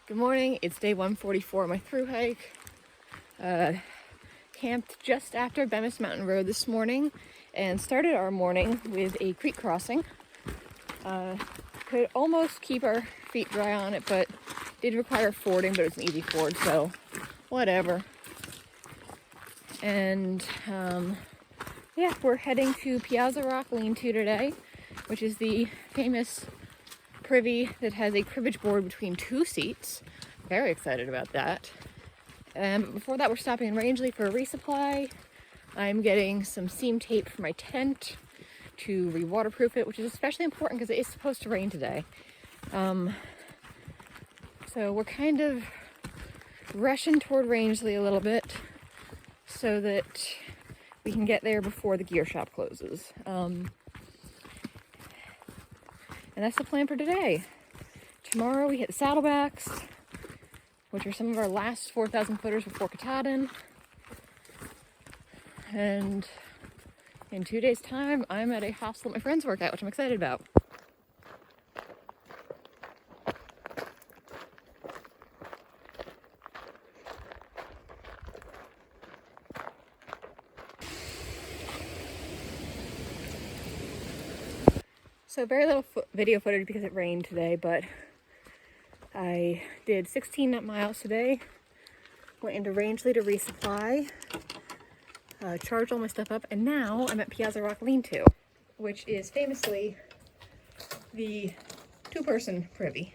Good morning, it's day 144 of my through hike. Camped just after Bemis Mountain Road this morning and started our morning with a creek crossing. Could almost keep our feet dry on it, but did require fording, but it's an easy ford, so whatever. And yeah, we're heading to Piazza Rock Lean-To today, which is the famous privy that has a cribbage board between two seats. Very excited about that. But before that, we're stopping in Rangeley for a resupply. I'm getting some seam tape for my tent to re-waterproof it, which is especially important because it is supposed to rain today. So we're kind of rushing toward Rangeley a little bit so that we can get there before the gear shop closes. And that's the plan for today. Tomorrow we hit the Saddlebacks, which are some of our last 4,000 footers before Katahdin. And in 2 days' time, I'm at a hostel at my friends work at, which I'm excited about. So very little video footage because it rained today, but I did 16 miles today, went into Rangeley to resupply, charged all my stuff up, and now I'm at Piazza Rock Lean-To, which is famously the two-person privy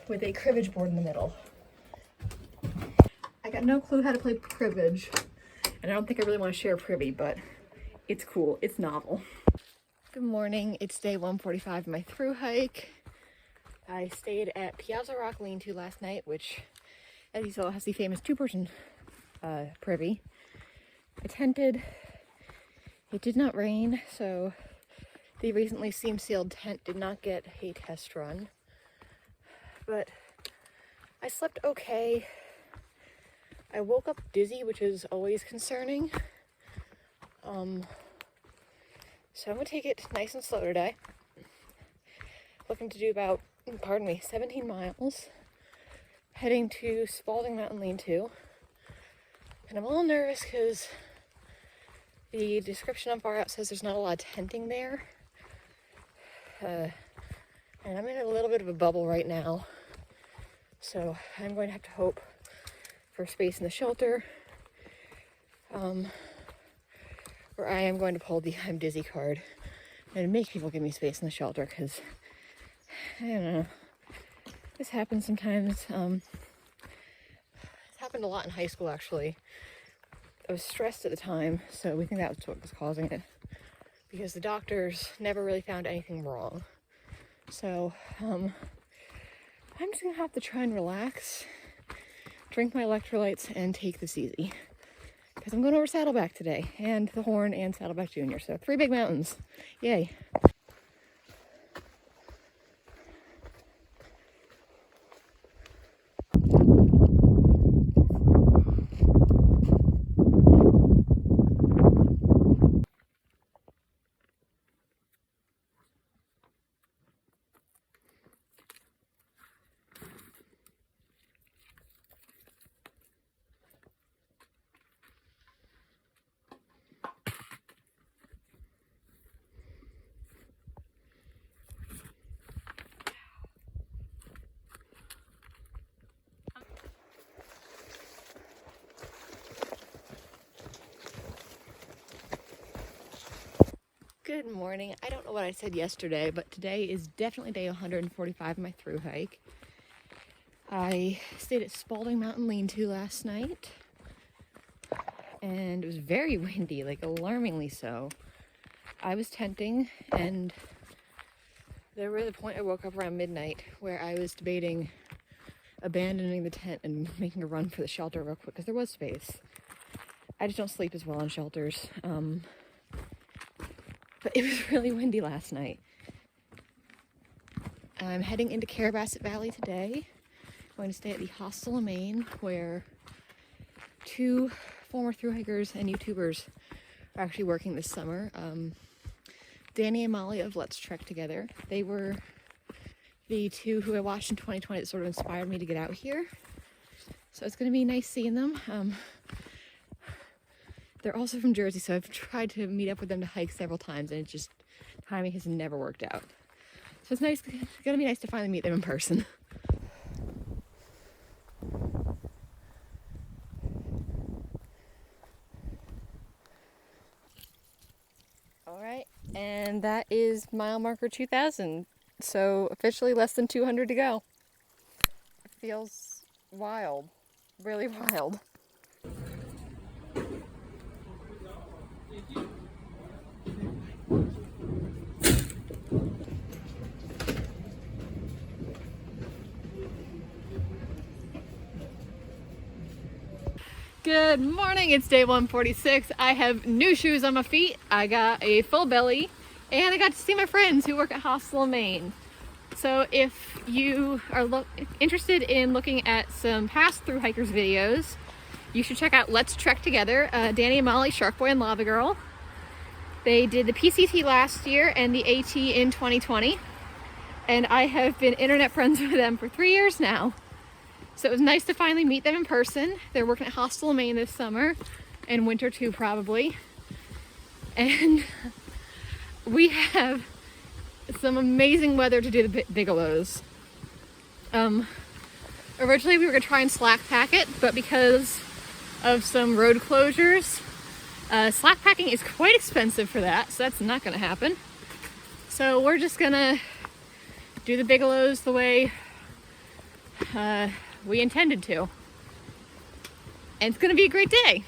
with a cribbage board in the middle. I got no clue how to play cribbage, and I don't think I really want to share privy, but it's cool, it's novel. Good morning, it's day 145 of my through hike. I stayed at Piazza Rock Lean-To last night, which, as you saw, has the famous two-person privy. I tented. It did not rain, so the recently seam-sealed tent did not get a test run. But I slept okay. I woke up dizzy, which is always concerning. So I'm going to take it nice and slow today. Looking to do about, 17 miles. Heading to Spalding Mountain Lean-To. And I'm a little nervous because the description on Far Out says there's not a lot of tenting there. And I'm in a little bit of a bubble right now. So I'm going to have to hope for space in the shelter. Or I am going to pull the I'm dizzy card and make people give me space in the shelter because, I don't know, this happens sometimes. It happened a lot in high school, actually. I was stressed at the time, so we think that was what was causing it because the doctors never really found anything wrong. So I'm just gonna have to try and relax, drink my electrolytes, and take this easy. Because I'm going over Saddleback today, and the Horn and Saddleback Junior. So 3 big mountains. Yay. Good morning. I don't know what I said yesterday, but today is definitely day 145 of my through hike. I stayed at Spalding Mountain Lean-To last night, and it was very windy, like alarmingly so. I was tenting, and there was a point I woke up around midnight where I was debating abandoning the tent and making a run for the shelter real quick because there was space. I just don't sleep as well in shelters. But it was really windy last night. I'm heading into Carrabassett Valley today. I'm going to stay at the Hostel in Maine, where 2 former thru hikers and YouTubers are actually working this summer. Danny and Molly of Let's Trek Together. They were the two who I watched in 2020 that sort of inspired me to get out here. So it's going to be nice seeing them. They're also from Jersey, so I've tried to meet up with them to hike several times, and it just, timing has never worked out. So it's nice, it's going to be nice to finally meet them in person. All right, and that is mile marker 2000. So officially less than 200 to go. It feels wild, really wild. Good morning, it's day 146. I have new shoes on my feet. I got a full belly, and I got to see my friends who work at Hostel Maine. So if you are interested in looking at some past Thru hikers videos, you should check out Let's Trek Together, Danny and Molly, Shark Boy and Lava Girl. They did the PCT last year and the AT in 2020, and I have been internet friends with them for 3 years now. So it was nice to finally meet them in person. They're working at Hostel Maine this summer, and winter too probably. And we have some amazing weather to do the Bigelows. Originally we were going to try and slack pack it, but because of some road closures, slack packing is quite expensive for that, so that's not going to happen. So we're just going to do the Bigelows the way we intended to. And it's going to be a great day.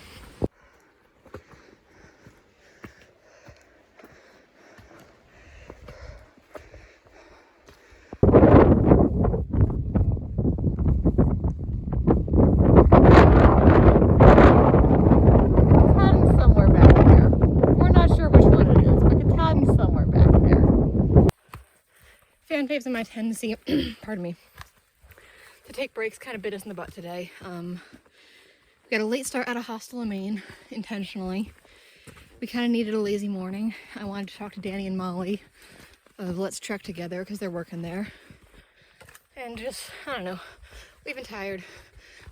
Fan faves and my tendency, pardon me, to take breaks kind of bit us in the butt today. We got a late start out of Hostel Maine, intentionally. We kind of needed a lazy morning. I wanted to talk to Danny and Molly of Let's Trek Together because they're working there. And just, I don't know, we've been tired.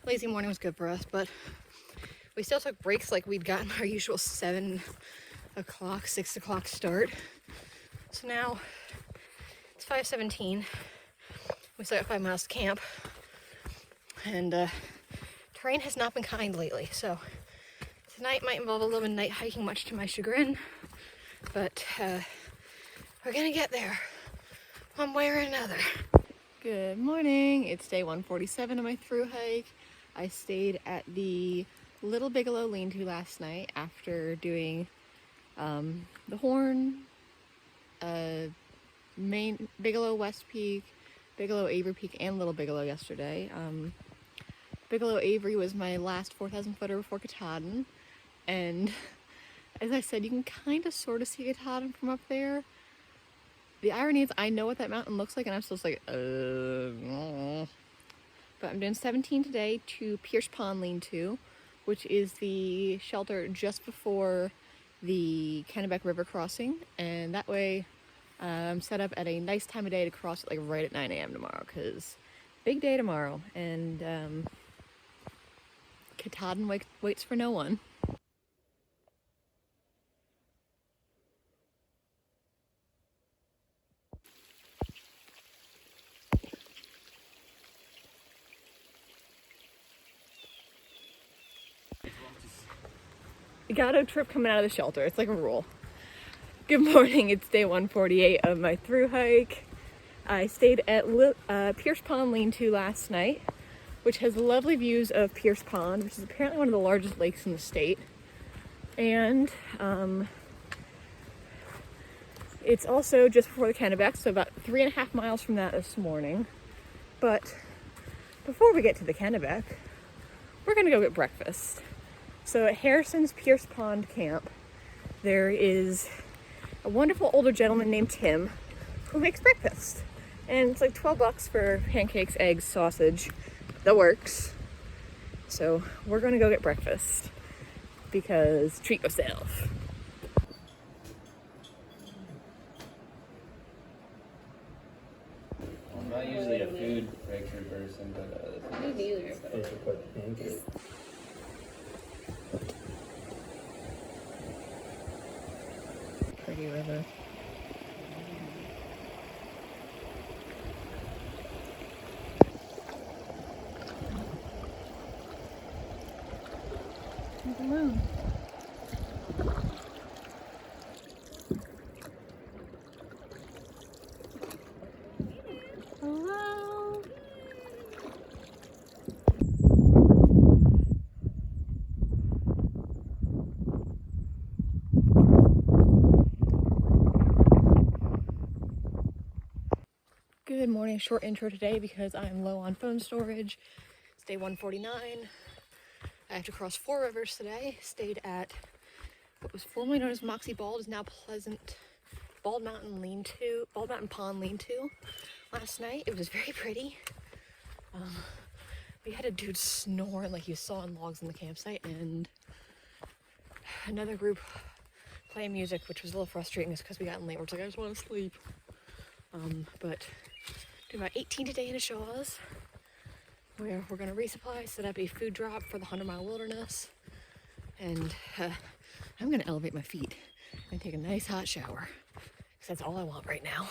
Lazy morning was good for us, but we still took breaks like we'd gotten our usual 7 o'clock, 6 o'clock start. So now it's 5:17. We still got 5 miles to camp, and terrain has not been kind lately, so tonight might involve a little bit of night hiking, much to my chagrin, but we're gonna get there one way or another. Good morning, it's day 147 of my thru hike. I stayed at the Little Bigelow lean-to last night after doing the Horn, Main Bigelow West Peak, Bigelow Avery Peak, and Little Bigelow yesterday. Bigelow Avery was my last 4,000 footer before Katahdin, and as I said, you can kind of sort of see Katahdin from up there. The irony is I know what that mountain looks like, and I'm still just like, But I'm doing 17 today to Pierce Pond Lean-to, which is the shelter just before the Kennebec River crossing, and that way I'm set up at a nice time of day to cross it, like right at 9 a.m. tomorrow, because big day tomorrow, and Katahdin waits for no one. Got a trip coming out of the shelter. It's like a rule. Good morning, it's day 148 of my thru hike. I stayed at Pierce Pond Lean-to last night, which has lovely views of Pierce Pond, which is apparently one of the largest lakes in the state. And it's also just before the Kennebec, so about 3.5 miles from that this morning. But before we get to the Kennebec, we're gonna go get breakfast. So at Harrison's Pierce Pond Camp, there is a wonderful older gentleman named Tim who makes breakfast. And it's like $12 for pancakes, eggs, sausage, the works. So we're gonna go get breakfast because treat yourself. All not usually a food breakthrough person, but Me neither. Pretty river. There's the moon. Hello. Good morning. Short intro today because I'm low on phone storage. It's day 149. I have to cross 4 rivers today. Stayed at what was formerly known as Moxie Bald, is now Pleasant Bald Mountain Pond Lean-To. Last night it was very pretty. We had a dude snoring like he was sawing logs in the campsite, and another group playing music, which was a little frustrating because we got in late. We're like, I just want to sleep. But doing about 18 today in Shaw's, where we're gonna resupply, set up a food drop for the 100-mile wilderness, and I'm gonna elevate my feet and take a nice hot shower, because that's all I want right now.